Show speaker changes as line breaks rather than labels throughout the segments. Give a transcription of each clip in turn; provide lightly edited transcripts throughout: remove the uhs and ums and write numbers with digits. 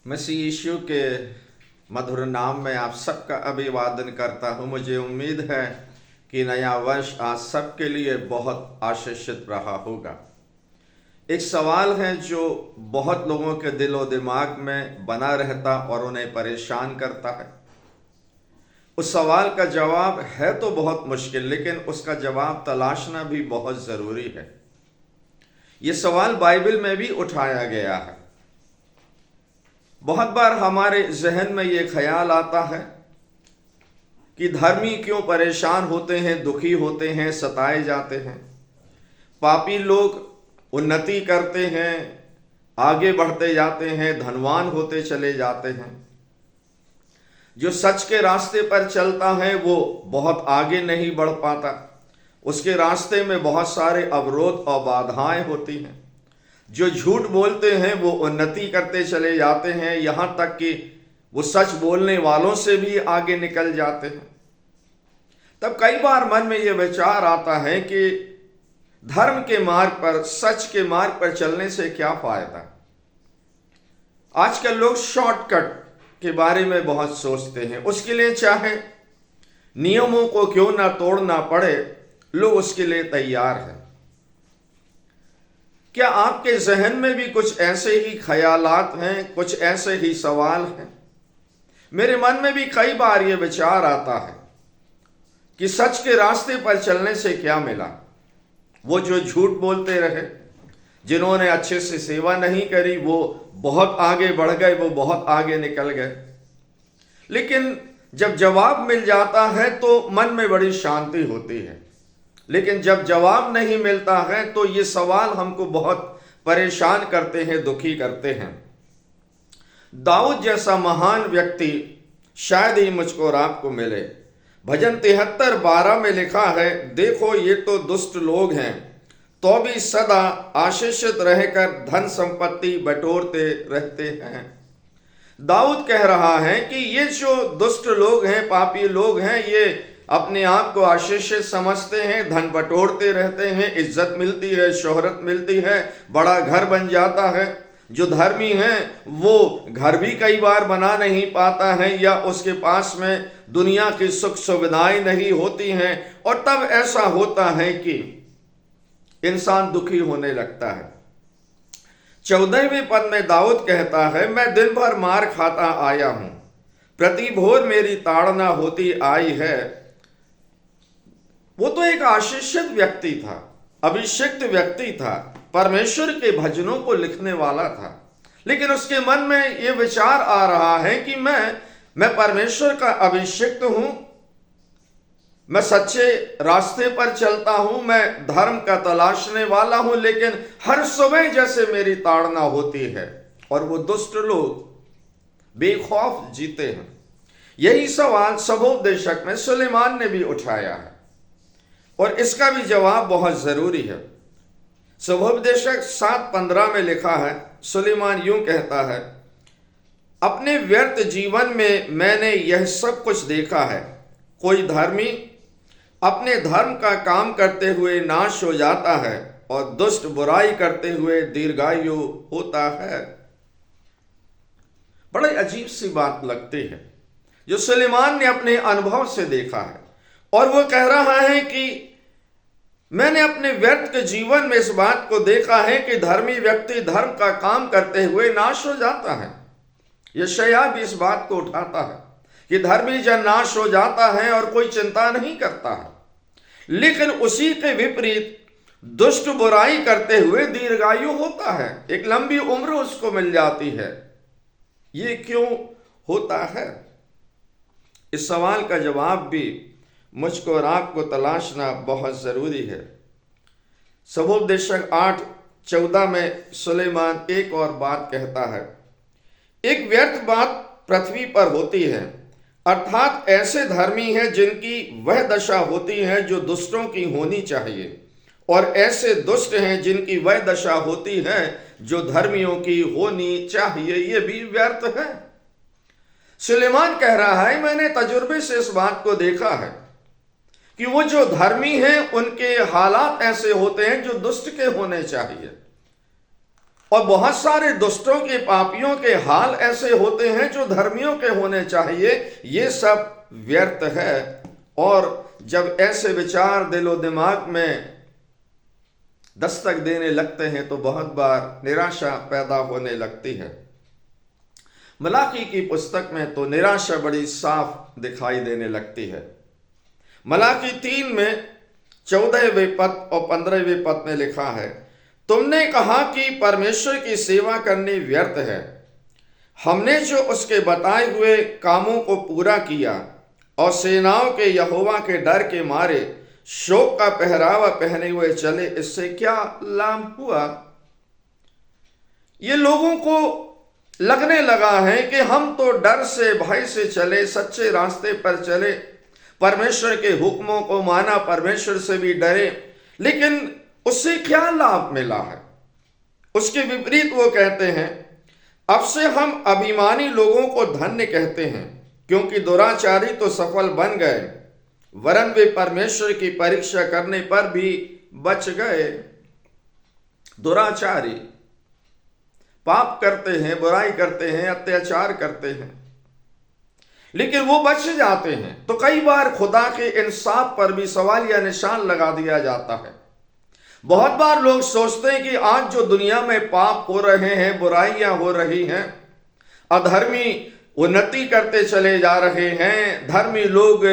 मसीह यीशु के मधुर नाम में आप सबका अभिवादन करता हूँ। मुझे उम्मीद है कि नया वर्ष आज सबके लिए बहुत आशीषित रहा होगा। एक सवाल है जो बहुत लोगों के दिलो दिमाग में बना रहता और उन्हें परेशान करता है। उस सवाल का जवाब है तो बहुत मुश्किल, लेकिन उसका जवाब तलाशना भी बहुत ज़रूरी है। ये सवाल बाइबल में भी उठाया गया है। बहुत बार हमारे जहन में ये ख्याल आता है कि धर्मी क्यों परेशान होते हैं, दुखी होते हैं, सताए जाते हैं। पापी लोग उन्नति करते हैं, आगे बढ़ते जाते हैं, धनवान होते चले जाते हैं। जो सच के रास्ते पर चलता है वो बहुत आगे नहीं बढ़ पाता। उसके रास्ते में बहुत सारे अवरोध और बाधाएं होती हैं। जो झूठ बोलते हैं वो उन्नति करते चले जाते हैं, यहाँ तक कि वो सच बोलने वालों से भी आगे निकल जाते हैं। तब कई बार मन में ये विचार आता है कि धर्म के मार्ग पर, सच के मार्ग पर चलने से क्या फायदा। आजकल लोग शॉर्टकट के बारे में बहुत सोचते हैं। उसके लिए चाहे नियमों को क्यों ना तोड़ना पड़े, लोग उसके लिए तैयार हैं। क्या आपके जहन में भी कुछ ऐसे ही ख्यालात हैं, कुछ ऐसे ही सवाल हैं? मेरे मन में भी कई बार ये विचार आता है कि सच के रास्ते पर चलने से क्या मिला। वो जो झूठ बोलते रहे, जिन्होंने अच्छे से सेवा नहीं करी, वो बहुत आगे बढ़ गए, वो बहुत आगे निकल गए। लेकिन जब जवाब मिल जाता है तो मन में बड़ी शांति होती है। लेकिन जब जवाब नहीं मिलता है तो ये सवाल हमको बहुत परेशान करते हैं, दुखी करते हैं। दाऊद जैसा महान व्यक्ति शायद ही मुझको और आपको मिले। भजन 73:12 में लिखा है, देखो ये तो दुष्ट लोग हैं, तो भी सदा आशीषित रहकर धन संपत्ति बटोरते रहते हैं। दाऊद कह रहा है कि ये जो दुष्ट लोग हैं, पापी लोग हैं, ये अपने आप को आशीषित समझते हैं, धन बटोरते रहते हैं, इज्जत मिलती है, शोहरत मिलती है, बड़ा घर बन जाता है। जो धर्मी है वो घर भी कई बार बना नहीं पाता है, या उसके पास में दुनिया की सुख सुविधाएं नहीं होती हैं, और तब ऐसा होता है कि इंसान दुखी होने लगता है। 14वें पद में दाऊद कहता है, मैं दिन भर मार खाता आया हूं, प्रति भोर मेरी ताड़ना होती आई है। वो तो एक आशीषित व्यक्ति था, अभिषिक्त व्यक्ति था, परमेश्वर के भजनों को लिखने वाला था। लेकिन उसके मन में ये विचार आ रहा है कि मैं परमेश्वर का अभिषिक्त हूं, मैं सच्चे रास्ते पर चलता हूं, मैं धर्म का तलाशने वाला हूं, लेकिन हर सुबह जैसे मेरी ताड़ना होती है। और वो दुष्ट लोग बेखौफ जीते हैं। यही सवाल सबोपदेशक में सुलेमान ने भी उठाया है, और इसका भी जवाब बहुत जरूरी है। सबोपदेशक 7:15 में लिखा है, सुलेमान यूं कहता है, अपने व्यर्थ जीवन में मैंने यह सब कुछ देखा है, कोई धर्मी अपने धर्म का काम करते हुए नाश हो जाता है, और दुष्ट बुराई करते हुए दीर्घायु होता है। बड़ी अजीब सी बात लगती है जो सुलेमान ने अपने अनुभव से देखा है। और वो कह रहा है कि मैंने अपने व्यर्थ के जीवन में इस बात को देखा है कि धर्मी व्यक्ति धर्म का काम करते हुए नाश हो जाता है। यशायाह भी इस बात को उठाता है कि धर्मी जन नाश हो जाता है और कोई चिंता नहीं करता है, लेकिन उसी के विपरीत दुष्ट बुराई करते हुए दीर्घायु होता है, एक लंबी उम्र उसको मिल जाती है। ये क्यों होता है? इस सवाल का जवाब भी मुझको और आपको तलाशना बहुत जरूरी है। सबोपदेशक 8:14 में सुलेमान एक और बात कहता है, एक व्यर्थ बात पृथ्वी पर होती है, अर्थात ऐसे धर्मी हैं जिनकी वह दशा होती है जो दुष्टों की होनी चाहिए, और ऐसे दुष्ट हैं जिनकी वह दशा होती है जो धर्मियों की होनी चाहिए। ये भी व्यर्थ है। सुलेमान कह रहा है, मैंने तजुर्बे से इस बात को देखा है कि वो जो धर्मी हैं उनके हालात ऐसे होते हैं जो दुष्ट के होने चाहिए, और बहुत सारे दुष्टों के, पापियों के हाल ऐसे होते हैं जो धर्मियों के होने चाहिए, ये सब व्यर्थ है। और जब ऐसे विचार दिलो दिमाग में दस्तक देने लगते हैं तो बहुत बार निराशा पैदा होने लगती है। मलाकी की पुस्तक में तो निराशा बड़ी साफ दिखाई देने लगती है। मलाकी 3 में 14वें पद और 15वें पद में लिखा है, तुमने कहा कि परमेश्वर की सेवा करनी व्यर्थ है। हमने जो उसके बताए हुए कामों को पूरा किया और सेनाओं के यहोवा के डर के मारे शोक का पहरावा पहने हुए चले, इससे क्या लाभ हुआ? ये लोगों को लगने लगा है कि हम तो डर से, भय से चले, सच्चे रास्ते पर चले, परमेश्वर के हुक्मों को माना, परमेश्वर से भी डरे, लेकिन उससे क्या लाभ मिला है? उसके विपरीत वो कहते हैं, अब से हम अभिमानी लोगों को धन्य कहते हैं, क्योंकि दुराचारी तो सफल बन गए, वरन वे परमेश्वर की परीक्षा करने पर भी बच गए। दुराचारी पाप करते हैं, बुराई करते हैं, अत्याचार करते हैं, लेकिन वो बच जाते हैं। तो कई बार खुदा के इंसाफ पर भी सवाल या निशान लगा दिया जाता है। बहुत बार लोग सोचते हैं कि आज जो दुनिया में पाप हो रहे हैं, बुराइयां हो रही हैं, अधर्मी उन्नति करते चले जा रहे हैं, धर्मी लोग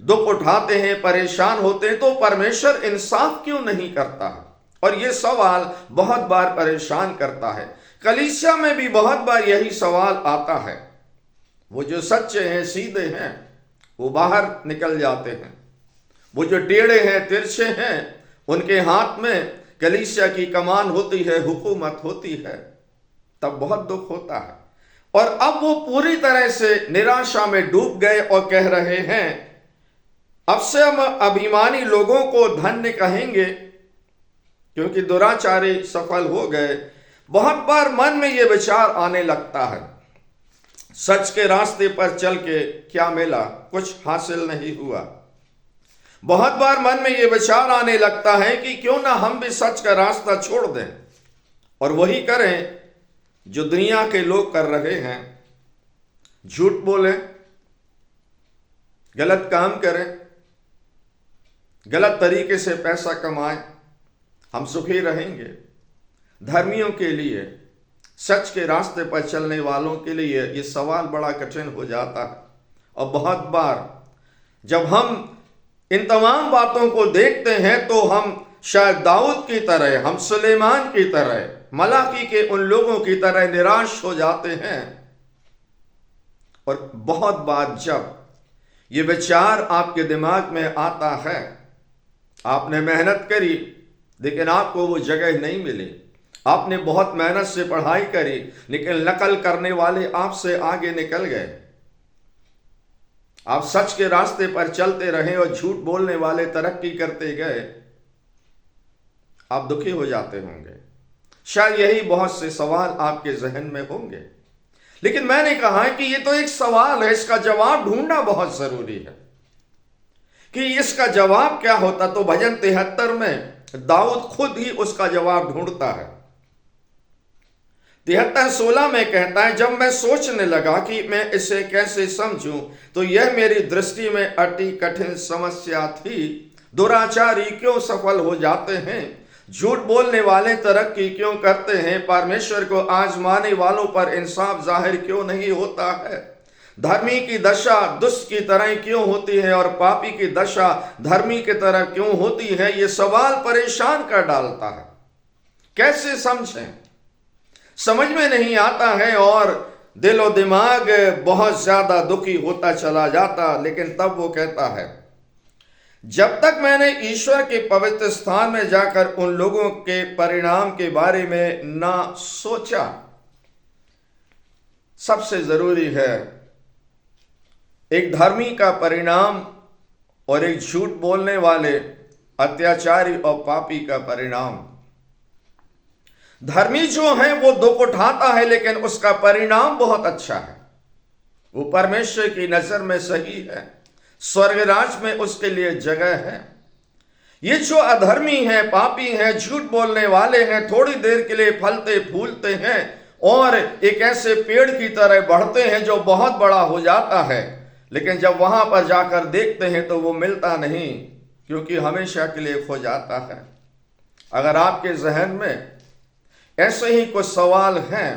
दुख उठाते हैं, परेशान होते हैं, तो परमेश्वर इंसाफ क्यों नहीं करता है? और ये सवाल बहुत बार परेशान करता है। कलीसिया में भी बहुत बार यही सवाल आता है। वो जो सच्चे हैं, सीधे हैं, वो बाहर निकल जाते हैं। वो जो टेढ़े हैं, तिरछे हैं, उनके हाथ में कलीसिया की कमान होती है, हुकूमत होती है, तब बहुत दुख होता है। और अब वो पूरी तरह से निराशा में डूब गए और कह रहे हैं, अब से हम अभिमानी लोगों को धन्य कहेंगे, क्योंकि दुराचारी सफल हो गए। बहुत बार मन में ये विचार आने लगता है, सच के रास्ते पर चल के क्या मिला? कुछ हासिल नहीं हुआ। बहुत बार मन में ये विचार आने लगता है कि क्यों ना हम भी सच का रास्ता छोड़ दें और वही करें जो दुनिया के लोग कर रहे हैं, झूठ बोलें, गलत काम करें, गलत तरीके से पैसा कमाएं, हम सुखी रहेंगे। धर्मियों के लिए, सच के रास्ते पर चलने वालों के लिए ये सवाल बड़ा कठिन हो जाता है। और बहुत बार जब हम इन तमाम बातों को देखते हैं तो हम शायद दाऊद की तरह, हम सुलेमान की तरह, मलाकी के उन लोगों की तरह निराश हो जाते हैं। और बहुत बार जब ये विचार आपके दिमाग में आता है, आपने मेहनत करी लेकिन आपको वो जगह नहीं मिली, आपने बहुत मेहनत से पढ़ाई करी लेकिन नकल करने वाले आपसे आगे निकल गए, आप सच के रास्ते पर चलते रहे और झूठ बोलने वाले तरक्की करते गए, आप दुखी हो जाते होंगे। शायद यही बहुत से सवाल आपके जहन में होंगे। लेकिन मैंने कहा कि ये तो एक सवाल है, इसका जवाब ढूंढना बहुत जरूरी है कि इसका जवाब क्या होता। तो भजन 73 में दाऊद खुद ही उसका जवाब ढूंढता है। 73:16 में कहता है, जब मैं सोचने लगा कि मैं इसे कैसे समझूं तो यह मेरी दृष्टि में अति कठिन समस्या थी। दुराचारी क्यों सफल हो जाते हैं? झूठ बोलने वाले तरक्की क्यों करते हैं? परमेश्वर को आजमाने वालों पर इंसाफ जाहिर क्यों नहीं होता है? धर्मी की दशा दुष्ट की तरह क्यों होती है और पापी की दशा धर्मी की तरह क्यों होती है? ये सवाल परेशान कर डालता है। कैसे समझें? समझ में नहीं आता है और दिलो दिमाग बहुत ज्यादा दुखी होता चला जाता। लेकिन तब वो कहता है, जब तक मैंने ईश्वर के पवित्र स्थान में जाकर उन लोगों के परिणाम के बारे में ना सोचा। सबसे जरूरी है एक धर्मी का परिणाम और एक झूठ बोलने वाले अत्याचारी और पापी का परिणाम। धर्मी जो है वो दुख उठाता है लेकिन उसका परिणाम बहुत अच्छा है, वो परमेश्वर की नजर में सही है, स्वर्ग राज में उसके लिए जगह है, ये जो अधर्मी हैं, पापी हैं, झूठ बोलने वाले हैं, थोड़ी देर के लिए फलते फूलते हैं और एक ऐसे पेड़ की तरह बढ़ते हैं जो बहुत बड़ा हो जाता है, लेकिन जब वहां पर जाकर देखते हैं तो वो मिलता नहीं, क्योंकि हमेशा के लिए खो जाता है। अगर आपके जहन में ऐसे ही कुछ सवाल हैं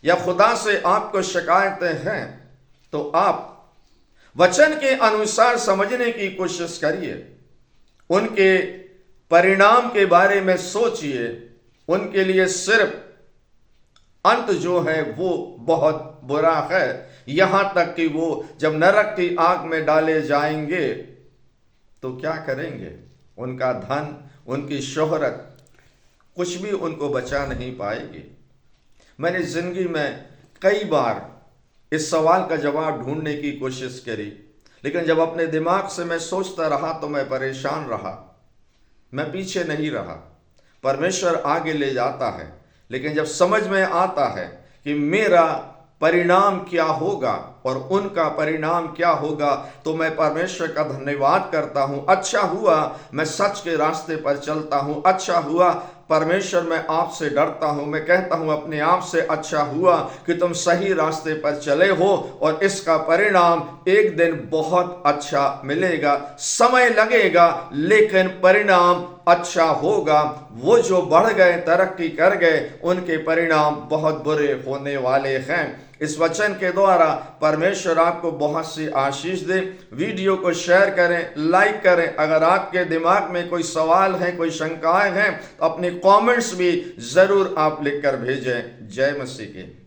या खुदा से आपको शिकायतें हैं, तो आप वचन के अनुसार समझने की कोशिश करिए, उनके परिणाम के बारे में सोचिए। उनके लिए सिर्फ अंत जो है वो बहुत बुरा है, यहां तक कि वो जब नरक की आग में डाले जाएंगे तो क्या करेंगे? उनका धन, उनकी शोहरत कुछ भी उनको बचा नहीं पाएगी। मैंने जिंदगी में कई बार इस सवाल का जवाब ढूंढने की कोशिश करी, लेकिन जब अपने दिमाग से मैं सोचता रहा तो मैं परेशान रहा। मैं पीछे नहीं रहा, परमेश्वर आगे ले जाता है। लेकिन जब समझ में आता है कि मेरा परिणाम क्या होगा और उनका परिणाम क्या होगा, तो मैं परमेश्वर का धन्यवाद करता हूं। अच्छा हुआ मैं सच के रास्ते पर चलता हूं, अच्छा हुआ परमेश्वर मैं आपसे डरता हूं। मैं कहता हूं अपने आप से, अच्छा हुआ कि तुम सही रास्ते पर चले हो और इसका परिणाम एक दिन बहुत अच्छा मिलेगा। समय लगेगा लेकिन परिणाम अच्छा होगा। वो जो बढ़ गए, तरक्की कर गए, उनके परिणाम बहुत बुरे होने वाले हैं। इस वचन के द्वारा परमेश्वर आपको बहुत सी आशीष दे। वीडियो को शेयर करें, लाइक करें। अगर आपके दिमाग में कोई सवाल है, कोई शंकाएं हैं, तो अपने कमेंट्स भी जरूर आप लिखकर भेजें। जय मसीह की।